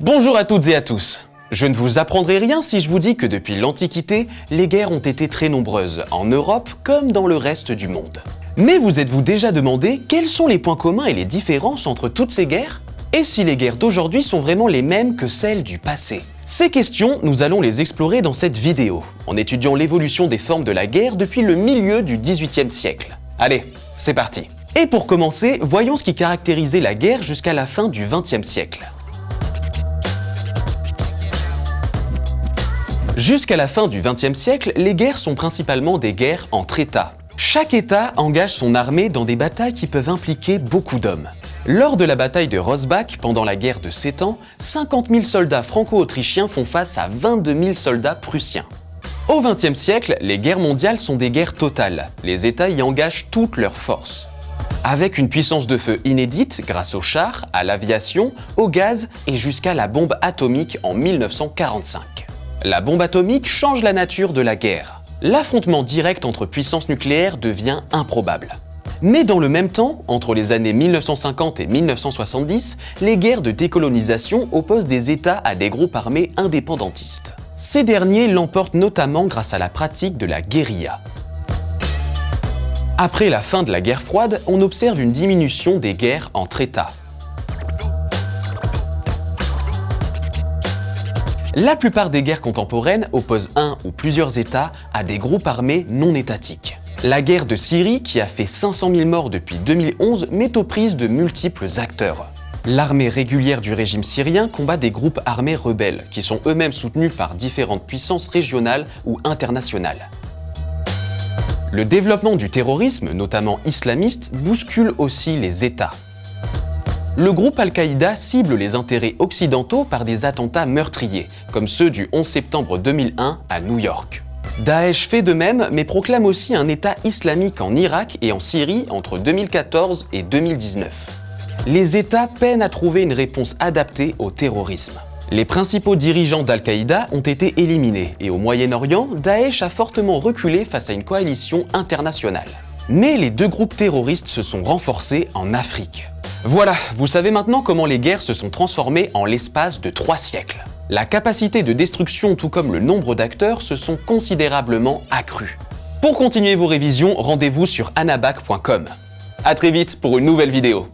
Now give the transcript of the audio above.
Bonjour à toutes et à tous. Je ne vous apprendrai rien si je vous dis que depuis l'Antiquité, les guerres ont été très nombreuses, en Europe comme dans le reste du monde. Mais vous êtes-vous déjà demandé quels sont les points communs et les différences entre toutes ces guerres? Et si les guerres d'aujourd'hui sont vraiment les mêmes que celles du passé? Ces questions, nous allons les explorer dans cette vidéo, en étudiant l'évolution des formes de la guerre depuis le milieu du XVIIIe siècle. Allez, c'est parti. Et pour commencer, voyons ce qui caractérisait la guerre jusqu'à la fin du XXe siècle. Jusqu'à la fin du XXe siècle, les guerres sont principalement des guerres entre États. Chaque État engage son armée dans des batailles qui peuvent impliquer beaucoup d'hommes. Lors de la bataille de Rosbach, pendant la guerre de 7 ans, 50 000 soldats franco-autrichiens font face à 22 000 soldats prussiens. Au XXe siècle, les guerres mondiales sont des guerres totales. Les États y engagent toutes leurs forces. Avec une puissance de feu inédite grâce aux chars, à l'aviation, au gaz et jusqu'à la bombe atomique en 1945. La bombe atomique change la nature de la guerre. L'affrontement direct entre puissances nucléaires devient improbable. Mais dans le même temps, entre les années 1950 et 1970, les guerres de décolonisation opposent des États à des groupes armés indépendantistes. Ces derniers l'emportent notamment grâce à la pratique de la guérilla. Après la fin de la guerre froide, on observe une diminution des guerres entre États. La plupart des guerres contemporaines opposent un ou plusieurs États à des groupes armés non étatiques. La guerre de Syrie, qui a fait 500 000 morts depuis 2011, met aux prises de multiples acteurs. L'armée régulière du régime syrien combat des groupes armés rebelles, qui sont eux-mêmes soutenus par différentes puissances régionales ou internationales. Le développement du terrorisme, notamment islamiste, bouscule aussi les États. Le groupe Al-Qaïda cible les intérêts occidentaux par des attentats meurtriers, comme ceux du 11 septembre 2001 à New York. Daesh fait de même, mais proclame aussi un État islamique en Irak et en Syrie entre 2014 et 2019. Les États peinent à trouver une réponse adaptée au terrorisme. Les principaux dirigeants d'Al-Qaïda ont été éliminés et au Moyen-Orient, Daesh a fortement reculé face à une coalition internationale. Mais les deux groupes terroristes se sont renforcés en Afrique. Voilà, vous savez maintenant comment les guerres se sont transformées en l'espace de 3 siècles. La capacité de destruction tout comme le nombre d'acteurs se sont considérablement accrus. Pour continuer vos révisions, rendez-vous sur anabac.com. À très vite pour une nouvelle vidéo.